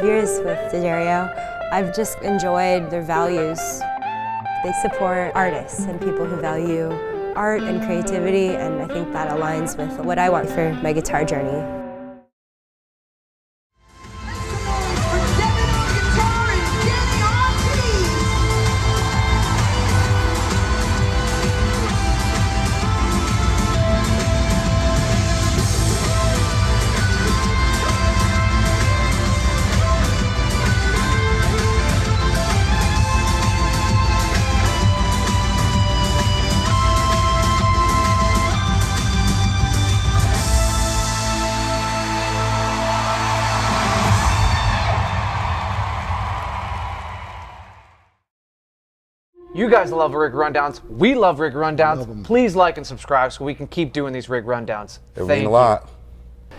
5 years with D'Addario. I've just enjoyed their values. They support artists and people who value art and creativity, and I think that aligns with what I want for my guitar journey. You guys love rig rundowns. We love rig rundowns. Please like and subscribe so we can keep doing these rig rundowns. It means a lot.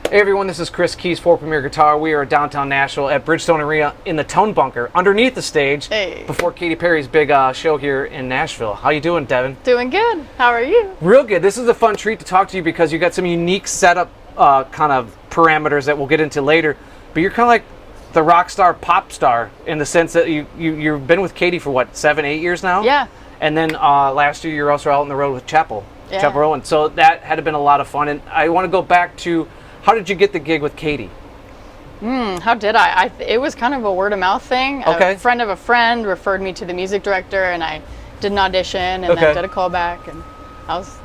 Hey everyone, this is Chris Kies for Premier Guitar. We are downtown Nashville at Bridgestone Arena in the Tone Bunker, underneath the stage, before Katy Perry's big show here in Nashville. How you doing, Devon? Doing good. How are you? Real good. This is a fun treat to talk to you because you got some unique setup kind of parameters that we'll get into later. But you're kind of like the Rockstar Popstar in the sense that you've been with Katy for what, 7, 8 years now? Yeah. And then last year you're also out on the road with Chappell. Yeah. Chappell Roan. So that had been a lot of fun. And I want to go back to, how did you get the gig with Katy? How did I? It was kind of a word of mouth thing. Okay. A friend of a friend referred me to the music director, and I did an audition and then did a callback, and that was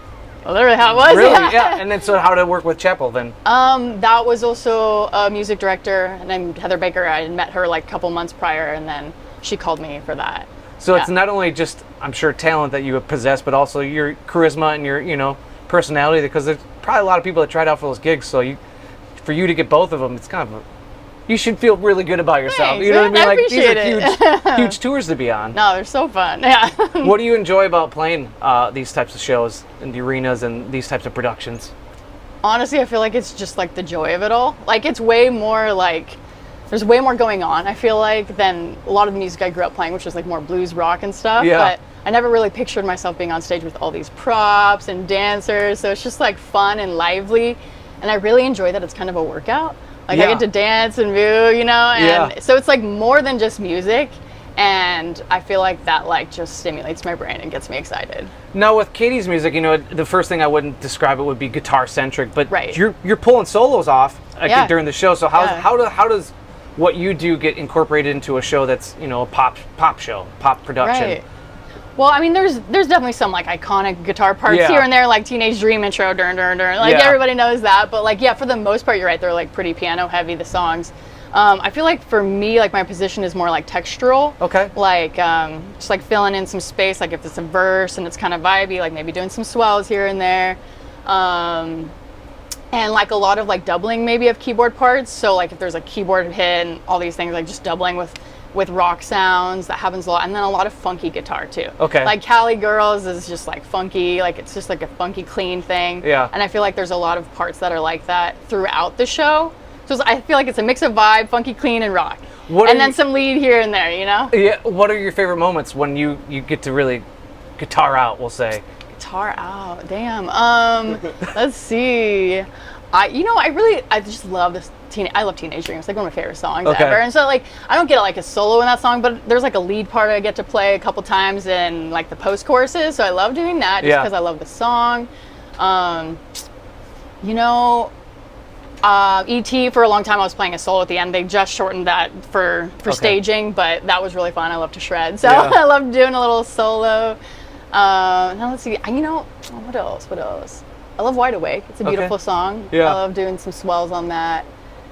literally how it was. Really? Yeah. And then so how did it work with Chappell then? That was also a music director named Heather Baker. I had met her like a couple months prior, and then she called me for that. So it's not only just, I'm sure, talent that you possess, but also your charisma and your, personality, because there's probably a lot of people that tried out for those gigs. So for you to get both of them, it's kind of you should feel really good about yourself. Thanks, you know what I mean? I Like these appreciate are huge tours to be on. No, they're so fun. Yeah. What do you enjoy about playing these types of shows in the arenas and these types of productions? Honestly, I feel like it's just like the joy of it all. Like it's way more like, there's way more going on, I feel like, than a lot of the music I grew up playing, which was like more blues rock and stuff. Yeah. But I never really pictured myself being on stage with all these props and dancers. So it's just like fun and lively. And I really enjoy that it's kind of a workout. Like I get to dance and move, and so it's like more than just music. And I feel like that like just stimulates my brain and gets me excited. Now with Katy's music, the first thing I wouldn't describe it would be guitar centric, but right. you're pulling solos off during the show. So how does what you do get incorporated into a show that's a pop show, pop production? Right. Well, I mean, there's definitely some like iconic guitar parts here and there, like Teenage Dream intro, dun dun dun. Like everybody knows that, but like for the most part, you're right. They're like pretty piano heavy, the songs. I feel like for me, like my position is more like textural. Okay. Like just like filling in some space, like if it's a verse and it's kind of vibey, like maybe doing some swells here and there. And like a lot of like doubling maybe of keyboard parts. So like if there's a keyboard hit and all these things, like just doubling with rock sounds, that happens a lot. And then a lot of funky guitar too. Okay. Like Cali Girls is just like funky, like it's just like a funky clean thing. Yeah. And I feel like there's a lot of parts that are like that throughout the show. So I feel like it's a mix of vibe, funky clean, and rock. And then some lead here and there, Yeah. What are your favorite moments when you get to really guitar out, we'll say? Guitar out, damn. Let's see. I just love this. I love Teenage Dream. It's like one of my favorite songs ever. And so like I don't get like a solo in that song, but there's like a lead part I get to play a couple times in like the post choruses. So I love doing that just because I love the song. E.T. for a long time I was playing a solo at the end. They just shortened that for staging, but that was really fun. I love to shred, so I love doing a little solo. Now let's see. What else? I love Wide Awake. It's a beautiful song. I love doing some swells on that.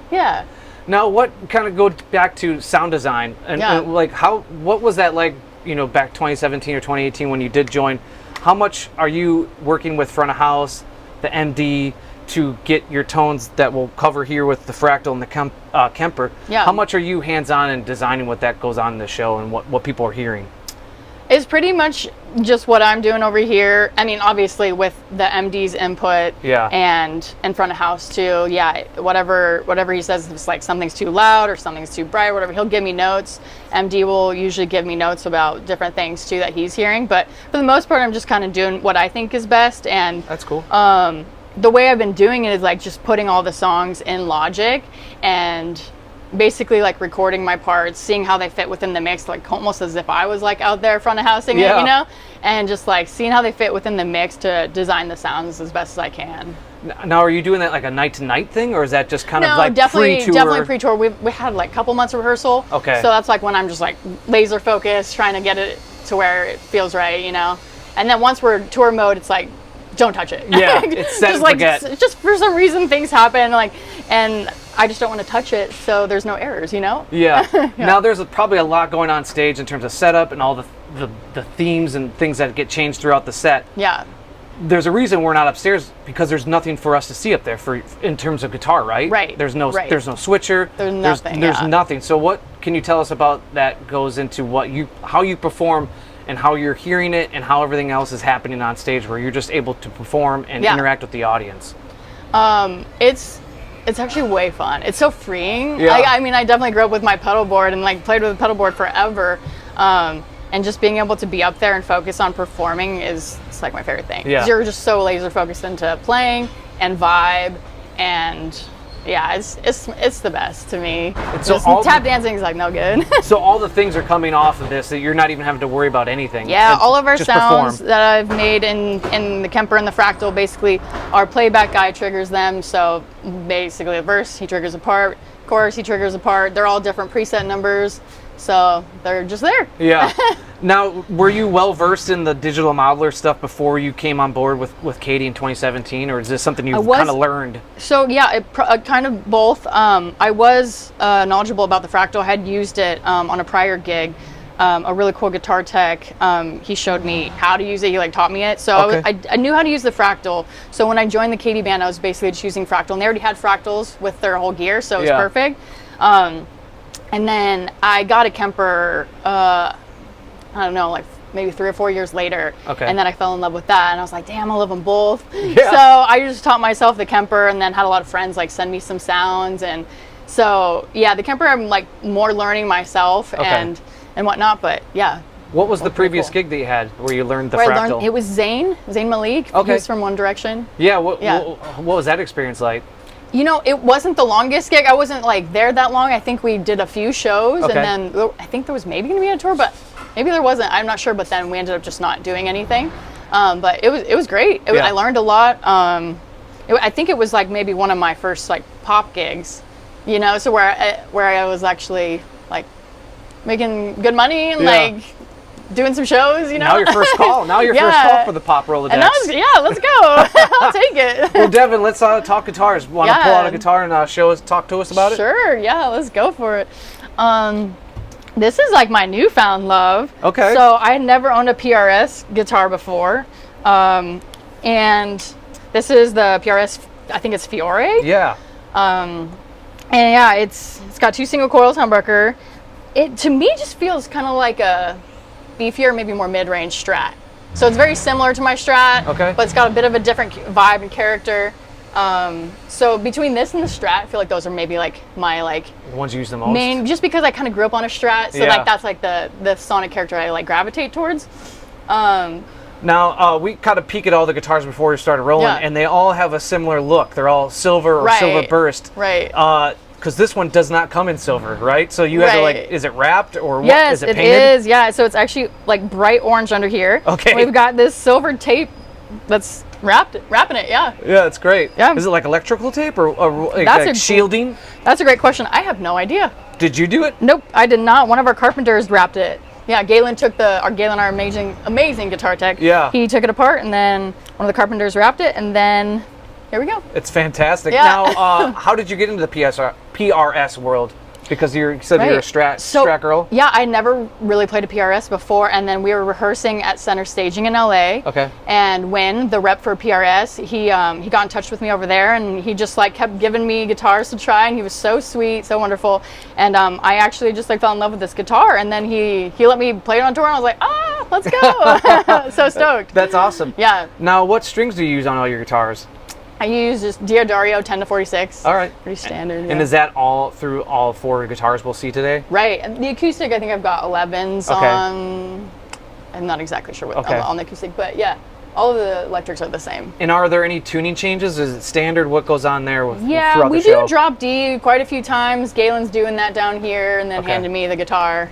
Yeah. Now, what kind of go back to sound design and like what was that like? Back 2017 or 2018 when you did join. How much are you working with front of house, the MD, to get your tones that will cover here with the fractal and the Kemper? Yeah. How much are you hands-on in designing what that goes on in the show and what people are hearing? It's pretty much just what I'm doing over here. I mean, obviously with the MD's input and in front of house too. Yeah, whatever he says, if it's like something's too loud or something's too bright, whatever, he'll give me notes. MD will usually give me notes about different things too that he's hearing. But for the most part, I'm just kind of doing what I think is best. And that's cool. The way I've been doing it is like just putting all the songs in Logic and basically like recording my parts, seeing how they fit within the mix, like almost as if I was like out there front of housing it, you know, and just like seeing how they fit within the mix to design the sounds as best as I can. Now, are you doing that like a night to night thing, or is that just kind of like pre-tour? Definitely pre-tour. We had like a couple months of rehearsal. Okay. So that's like when I'm just like laser focused, trying to get it to where it feels right, you know. And then once we're tour mode, it's like, don't touch it. Yeah, it's set just and forget. Just for some reason things happen, like, and I just don't want to touch it, so there's no errors, you know. Yeah. Now there's probably a lot going on stage in terms of setup and all the themes and things that get changed throughout the set. Yeah. There's a reason we're not upstairs, because there's nothing for us to see up there in terms of guitar, right? Right. There's no switcher. There's nothing. There's nothing. So what can you tell us about that goes into how you perform and how you're hearing it and how everything else is happening on stage, where you're just able to perform and interact with the audience? It's actually way fun. It's so freeing. Yeah. I mean, I definitely grew up with my pedal board and like played with a pedal board forever. And just being able to be up there and focus on performing it's like my favorite thing. Yeah. You're just so laser focused into playing and vibe, and yeah, it's the best to me. So tap dancing is like no good. So all the things are coming off of this that you're not even having to worry about anything. Yeah, all of our just sounds perform. that I've made in the Kemper and the Fractal, basically our playback guy triggers them. So basically a verse, he triggers a part, chorus, he triggers a part. They're all different preset numbers. So they're just there. Yeah. Now, were you well versed in the digital modeler stuff before you came on board with Katy in 2017, or is this something you've kind of learned? So yeah, kind of both. I was knowledgeable about the Fractal. I had used it on a prior gig. A really cool guitar tech. He showed me how to use it. He like taught me it. So I knew how to use the Fractal. So when I joined the Katy band, I was basically just using Fractal, and they already had Fractals with their whole gear, so it was perfect. And then I got a Kemper, I don't know, like maybe 3 or 4 years later. And then I fell in love with that, and I was like, damn, I love them both. Yeah. So I just taught myself the Kemper, and then had a lot of friends like send me some sounds. And so, yeah, the Kemper I'm like more learning myself and whatnot, but yeah. What was the previous gig that you had where you learned the Fractal? It was Zayn Malik. He was from One Direction. Yeah, what was that experience like? You know, it wasn't the longest gig. I wasn't like there that long. I think we did a few shows, and then I think there was maybe going to be a tour, but maybe there wasn't. I'm not sure. But then we ended up just not doing anything. But it was great. I learned a lot. I think it was like maybe one of my first like pop gigs, you know, so where I was actually like making good money and like doing some shows, you know. Now your first call. First call for the pop Rolodex. And let's go. I'll take it. Well, Devon, let's talk guitars. Want to pull out a guitar and talk to us about it? Sure. Yeah, let's go for it. This is like my newfound love. Okay. So I had never owned a PRS guitar before, and this is the PRS. I think it's Fiore. Yeah. And yeah, it's got 2 single coils humbucker. It to me just feels kind of like a beefier, maybe more mid-range Strat. So it's very similar to my Strat, but it's got a bit of a different vibe and character. So between this and the Strat, I feel like those are maybe like my the ones you use the most. Just because I kind of grew up on a Strat, so like that's like the sonic character I like gravitate towards. Now we kind of peek at all the guitars before we started rolling, and they all have a similar look. They're all silver or silver burst. Right. Because this one does not come in silver, right? So you have to is it wrapped or yes, is it painted? Yes, it is. Yeah, so it's actually like bright orange under here. Okay. We've got this silver tape that's wrapping it. Yeah. Yeah, it's great. Yeah. Is it like electrical tape or like shielding? That's a great question. I have no idea. Did you do it? Nope, I did not. One of our carpenters wrapped it. Yeah, Galen took our amazing guitar tech. Yeah. He took it apart, and then one of the carpenters wrapped it, and then here we go. It's fantastic. Yeah. Now, how did you get into the PRS world? Because you said you're a Strat girl? Yeah, I never really played a PRS before, and then we were rehearsing at Center Staging in LA. Okay. And when the rep for PRS, he got in touch with me over there, and he just like kept giving me guitars to try, and he was so sweet, so wonderful. And I actually just like fell in love with this guitar, and then he let me play it on tour, and I was like, let's go. So stoked. That's awesome. Yeah. Now, what strings do you use on all your guitars? I use just Diodario 10 to 46. All right. Pretty standard. And is that all through all 4 guitars we'll see today? Right. And the acoustic, I think I've got 11s on. I'm not exactly sure what on the acoustic, but yeah. all of the electrics are the same. And are there any tuning changes? Is it standard? What goes on there throughout the show? Yeah, we do drop D quite a few times. Galen's doing that down here and then handing me the guitar.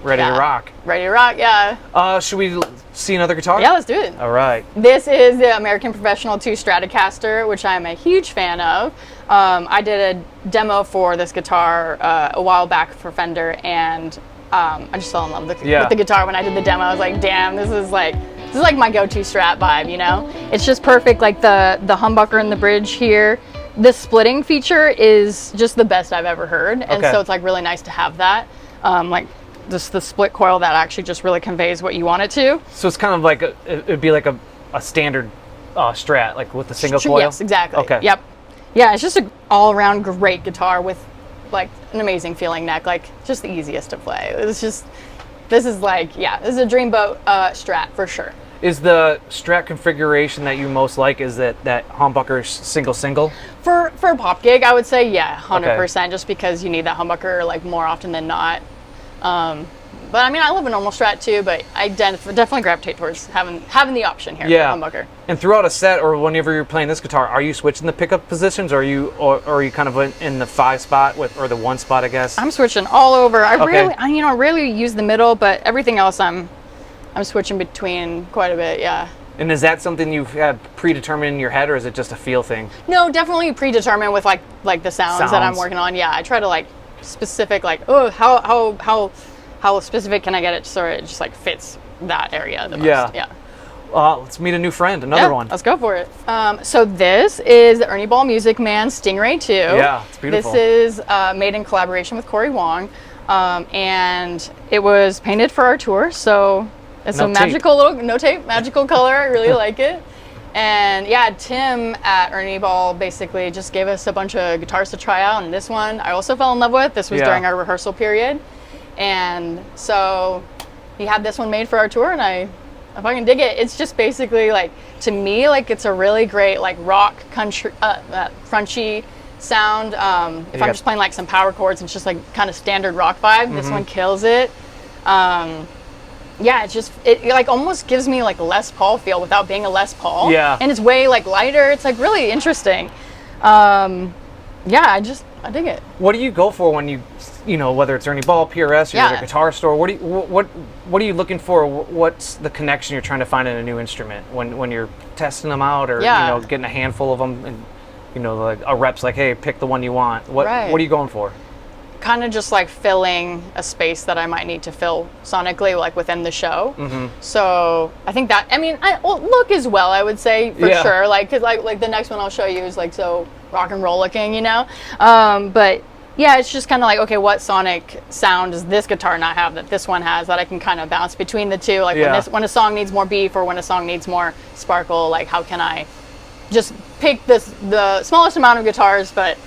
Ready to rock. Ready to rock, yeah. Should we see another guitar? Yeah, let's do it. All right. This is the American Professional 2 Stratocaster, which I'm a huge fan of. I did a demo for this guitar a while back for Fender, and I just fell in love with the guitar when I did the demo. I was like, damn, this is like my go-to Strat vibe, you know? It's just perfect, like the humbucker and the bridge here. The splitting feature is just the best I've ever heard, and so it's like really nice to have that. Like just the split coil that actually just really conveys what you want it to. So it's kind of like it'd be like a standard Strat, like with the single coil? Yes, exactly. Okay. Yep. Yeah, it's just an all-around great guitar with like an amazing feeling neck, like just the easiest to play. It's just, this is a dreamboat Strat for sure. Is the Strat configuration that you most like, is that humbucker single? For a pop gig, I would say, 100%, just because you need that humbucker like more often than not. But I mean, I love a normal Strat too, but I definitely gravitate towards having the option here for humbucker. And throughout a set or whenever you're playing this guitar, are you switching the pickup positions, or are you kind of in the 5 spot or the 1 spot, I guess? I'm switching all over. I rarely use the middle, but everything else I'm switching between quite a bit, yeah. And is that something you've had predetermined in your head, or is it just a feel thing? No, definitely predetermined with like the sounds that I'm working on. Yeah, I try to like specific, like, oh, how specific can I get it so it just like fits that area the most. Yeah. Let's meet a new friend, another one. Let's go for it. So this is the Ernie Ball Music Man StingRay 2. Yeah, it's beautiful. This is made in collaboration with Cory Wong, and it was painted for our tour. So it's magical color. I really like it. And yeah, Tim at Ernie Ball basically just gave us a bunch of guitars to try out, and this one I also fell in love with. This was during our rehearsal period, and so he had this one made for our tour, and I fucking dig it. It's just basically like, to me, like it's a really great like rock country crunchy sound. If I'm just playing like some power chords, it's just like kind of standard rock vibe. This one kills it. Yeah, it like almost gives me like a Les Paul feel without being a Les Paul. Yeah. And it's way like lighter. It's like really interesting. Yeah, I dig it. What do you go for when you know, whether it's Ernie Ball, PRS, or you're at a guitar store? What are you looking for? What's the connection you're trying to find in a new instrument when you're testing them out, or you know, getting a handful of them, and you know, like a rep's like, hey, pick the one you want. What are you going for? Kind of just like filling a space that I might need to fill sonically, like within the show. So I think that, I mean, look as well, I would say, for sure. Like, cause like the next one I'll show you is like so rock and roll looking, you know? But yeah, it's just kind of like, okay, what sonic sound does this guitar not have that this one has, that I can kind of bounce between the two? Like when a song needs more beef or when a song needs more sparkle, like how can I just pick the smallest amount of guitars, but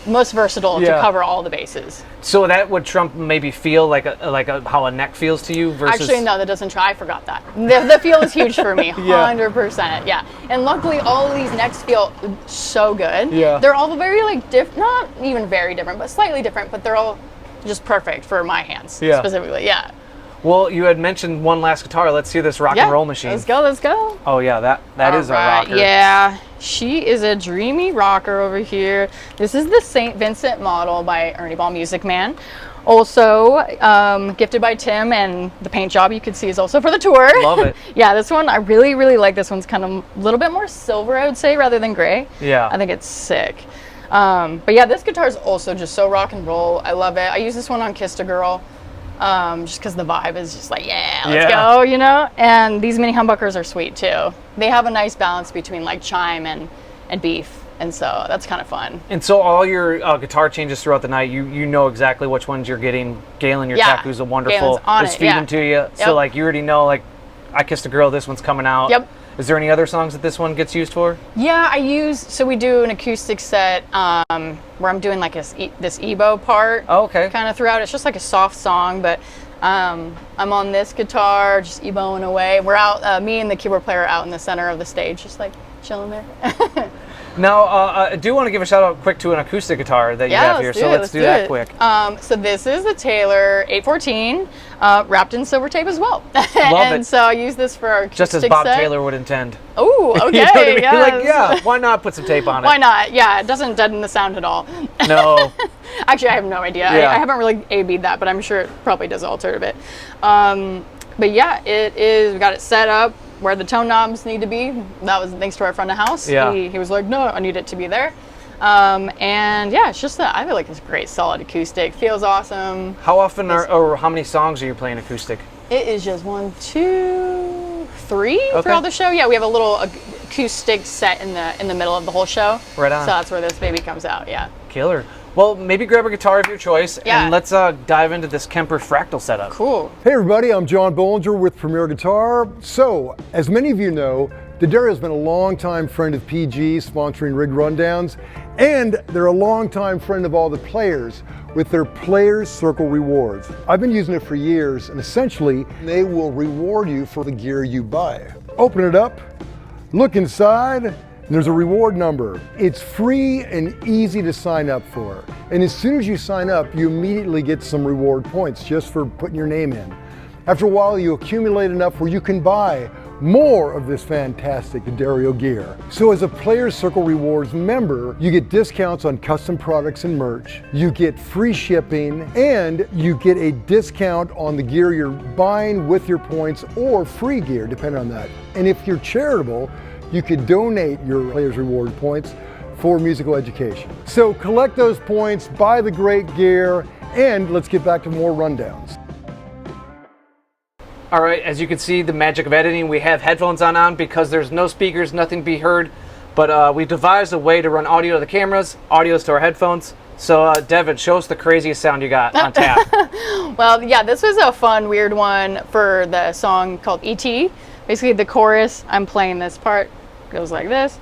most versatile to cover all the bases. So that would trump maybe feel like how a neck feels to you versus... Actually, no, that doesn't try. I forgot that. The feel is huge for me, 100%. Yeah, and luckily all of these necks feel so good. Yeah, they're all very like not even very different, but slightly different. But they're all just perfect for my hands specifically. Yeah. Well, you had mentioned one last guitar. Let's see this rock and roll machine. Let's go. Oh yeah, that is a rocker. Yeah, she is a dreamy rocker over here. This is the St. Vincent model by Ernie Ball Music Man. Also gifted by Tim, and the paint job you could see is also for the tour. Love it. Yeah, this one, I really, really like this one's kind of a little bit more silver, I would say, rather than gray. Yeah. I think it's sick. But yeah, this guitar is also just so rock and roll. I love it. I use this one on Kissed a Girl. Just because the vibe is just like, let's go, you know? And these mini humbuckers are sweet too. They have a nice balance between like chime and beef, and so that's kind of fun. And so all your guitar changes throughout the night, you know exactly which ones you're getting. Galen, your tech, who's a wonderful, just feed them to you. Yep. So like you already know, like, I Kissed a Girl, this one's coming out. Yep. Is there any other songs that this one gets used for? Yeah, so we do an acoustic set where I'm doing like this EBO part. Oh, okay. Kind of throughout. It's just like a soft song, but I'm on this guitar, just EBOing away. We're out, me and the keyboard player are out in the center of the stage, just like chilling there. Now, I do want to give a shout out quick to an acoustic guitar that you have here. So let's do that quick. So this is the Taylor 814, wrapped in silver tape as well. Love it. So I use this for our acoustic just as Bob set. Taylor would intend. Oh, okay. You know what I mean? Yes. Like, yeah, why not put some tape on it? Why not? Yeah, it doesn't deaden the sound at all. No. Actually, I have no idea. Yeah. I haven't really A-B'd that, but I'm sure it probably does alter it a bit. But yeah, it is. We got it set up where the tone knobs need to be. That was thanks to our front of house. Yeah. He was like, no, I need it to be there. And yeah, it's just that I feel like it's a great solid acoustic. Feels awesome. How often or how many songs are you playing acoustic? It is just 1, 2, 3 throughout the show. Yeah, we have a little acoustic set in the middle of the whole show. Right on. So that's where this baby comes out. Yeah. Killer. Well, maybe grab a guitar of your choice, and let's dive into this Kemper Fractal setup. Cool. Hey everybody, I'm John Bollinger with Premier Guitar. So, as many of you know, D'Addario's been a longtime friend of PG, sponsoring rig rundowns, and they're a longtime friend of all the players with their Players Circle rewards. I've been using it for years, and essentially, they will reward you for the gear you buy. Open it up, look inside, and there's a reward number. It's free and easy to sign up for. And as soon as you sign up, you immediately get some reward points just for putting your name in. After a while, you accumulate enough where you can buy more of this fantastic D'Addario gear. So as a Players Circle Rewards member, you get discounts on custom products and merch, you get free shipping, and you get a discount on the gear you're buying with your points or free gear, depending on that. And if you're charitable, you could donate your Players Reward points for musical education. So collect those points, buy the great gear, and let's get back to more rundowns. All right, as you can see, the magic of editing, we have headphones on because there's no speakers, nothing to be heard, but we devised a way to run audio to the cameras, audio to our headphones. So Devon, show us the craziest sound you got on tap. Well, yeah, this was a fun, weird one for the song called E.T. Basically, the chorus, I'm playing this part, goes like this.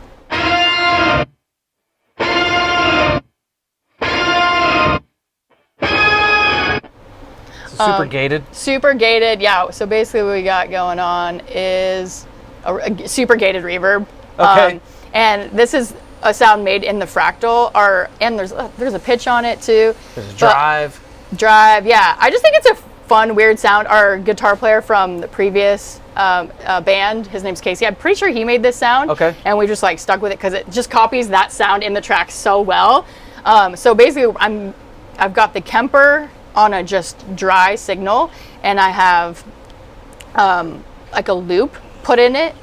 Super gated? Super gated, yeah. So basically what we got going on is a super gated reverb. Okay. And this is a sound made in the Fractal, and there's a pitch on it too. There's a drive. Drive, yeah. I just think it's a fun, weird sound. Our guitar player from the previous band, his name's Casey. I'm pretty sure he made this sound. Okay. And we just like stuck with it because it just copies that sound in the track so well. So basically, I've got the Kemper on a just dry signal, and I have like a loop put in it.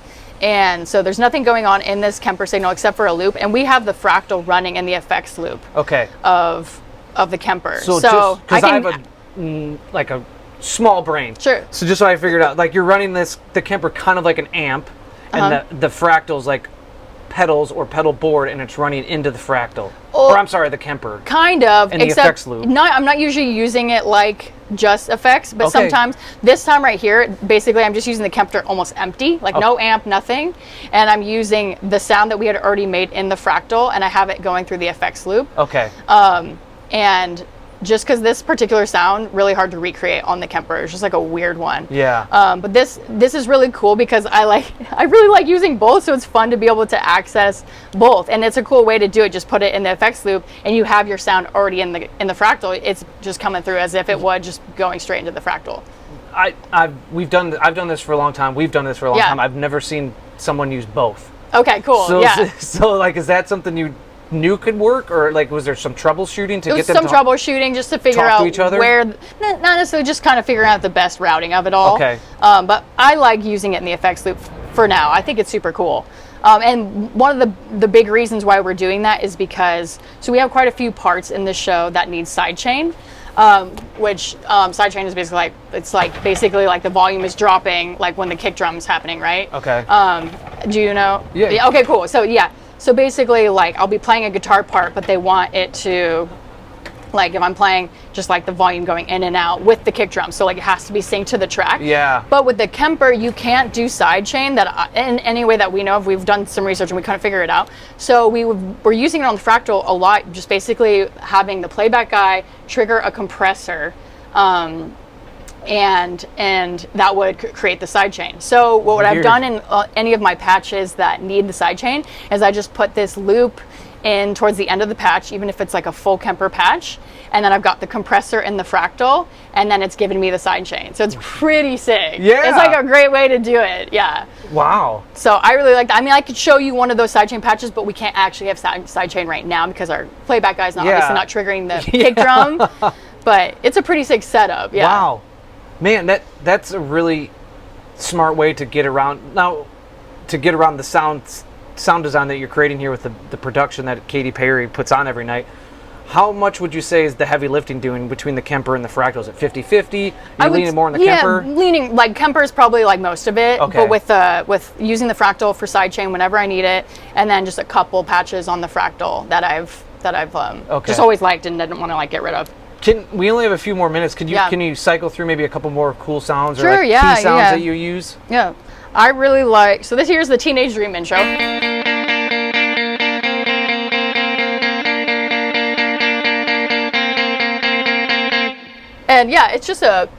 And so there's nothing going on in this Kemper signal except for a loop, and we have the Fractal running in the effects loop. Okay. Of the Kemper. So just because I have a small brain. Sure. So just so I figured out, like you're running the Kemper kind of like an amp, and the Fractal's like pedals or pedal board, and it's running into the Fractal. Or I'm sorry, the Kemper. Kind of. And the effects loop. I'm not usually using it like just effects, but sometimes, this time right here, basically I'm just using the Kemper almost empty, like no amp, nothing. And I'm using the sound that we had already made in the Fractal, and I have it going through the effects loop. Okay. And just because this particular sound, really hard to recreate on the Kemper. It's just like a weird one. Yeah. But this is really cool because I really like using both, so it's fun to be able to access both. And it's a cool way to do it. Just put it in the effects loop, and you have your sound already in the Fractal. It's just coming through as if it would just going straight into the Fractal. I've done this for a long time. We've done this for a long time. I've never seen someone use both. Okay, cool. So like, is that something you knew could work, or like was there some troubleshooting to get them to troubleshooting just to figure out to each other? Where, not necessarily, just kind of figuring out the best routing of it all. Okay. But I like using it in the effects loop for now. I think it's super cool. And one of the big reasons why we're doing that is because, so we have quite a few parts in this show that need sidechain, which sidechain is basically basically like the volume is dropping, like when the kick drum is happening, right? Okay. Do you know? Yeah. Okay, cool. So yeah. So basically, like, I'll be playing a guitar part, but they want it to, like, if I'm playing just like the volume going in and out with the kick drum, so like it has to be synced to the track. Yeah. But with the Kemper, you can't do sidechain in any way that we know of. We've done some research and we couldn't figure it out. So we're using it on the Fractal a lot, just basically having the playback guy trigger a compressor, and that would create the sidechain. So what I've done in any of my patches that need the sidechain is I just put this loop in towards the end of the patch, even if it's like a full Kemper patch, and then I've got the compressor and the fractal, and then it's giving me the sidechain. So it's pretty sick. Yeah. It's like a great way to do it. Yeah. Wow. So I really like that. I mean, I could show you one of those sidechain patches, but we can't actually have sidechain right now because our playback guy's obviously not triggering the kick drum. But it's a pretty sick setup. Yeah. Wow. Man, that's a really smart way to get around the sound design that you're creating here with the production that Katy Perry puts on every night. How much would you say is the heavy lifting doing between the Kemper and the fractals? At 50-50? You're leaning more on the Kemper? Yeah, leaning, like Kemper is probably like most of it, but with using the fractal for sidechain whenever I need it, and then just a couple patches on the fractal that I've just always liked and didn't want to like get rid of. We only have a few more minutes. Can you cycle through maybe a couple more cool sounds or key sounds that you use? Yeah. I really like, so this here's the Teenage Dream intro. And yeah, it's just a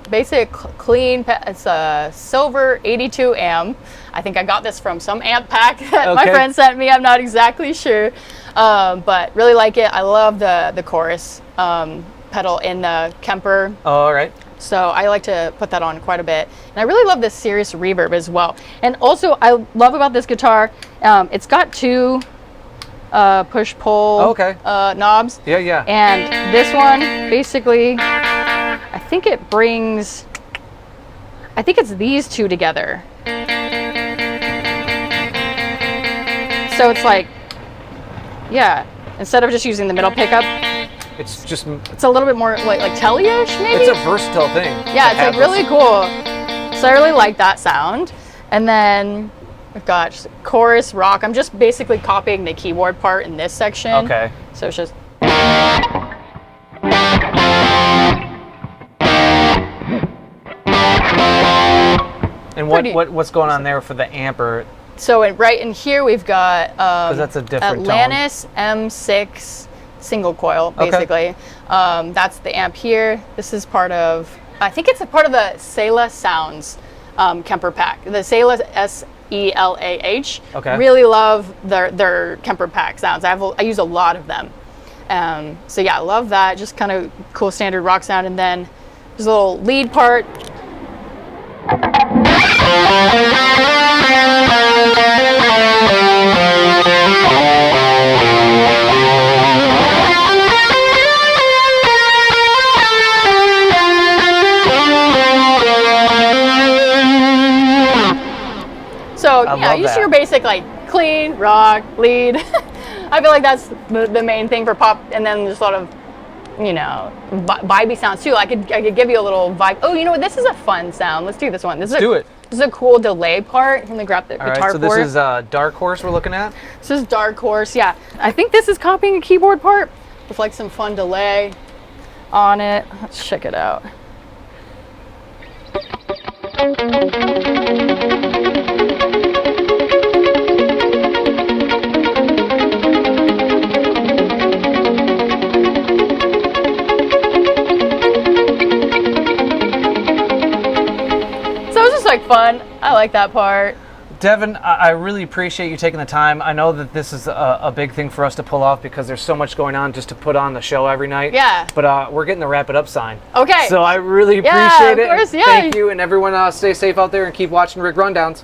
basic clean, it's a silver 82 amp. I think I got this from some amp pack that my friend sent me. I'm not exactly sure, but really like it. I love the chorus pedal in the Kemper. Oh, all right. So I like to put that on quite a bit. And I really love this Sirius reverb as well. And also I love about this guitar, it's got two push-pull knobs. Yeah, yeah. And this one, basically, I think it's these two together. So it's like, yeah, instead of just using the middle pickup, it's a little bit more like telly-ish, maybe? It's a versatile thing. Yeah, it's like really cool. So I really like that sound. And then we've got just chorus, rock. I'm just basically copying the keyboard part in this section. Okay. So it's just. And what's going on there for the amper? So right in here we've got because that's a different Atlantis M6 single coil, basically. That's the amp here. This is part of, I think it's a part of the Sela Sounds Kemper pack. The Sela SELAH. Okay. Really love their Kemper pack sounds. I use a lot of them. So yeah, I love that. Just kind of cool standard rock sound. And then there's a little lead part. So yeah, you see your basic like clean, rock, lead. I feel like that's the main thing for pop, and then just a lot of, vibey sounds too. I could give you a little vibe. Oh, you know what? This is a fun sound. Let's do this one. Let's do it. This is a cool delay part. Let me grab the guitar port. This is Dark Horse we're looking at? This is Dark Horse, yeah. I think this is copying a keyboard part with like some fun delay on it. Let's check it out. Fun. I like that part. Devon, I really appreciate you taking the time. I know that this is a big thing for us to pull off because there's so much going on just to put on the show every night. Yeah. But we're getting the wrap it up sign. Okay. So I really appreciate it. Of course, yeah. Thank you, and everyone stay safe out there and keep watching Rig Rundowns.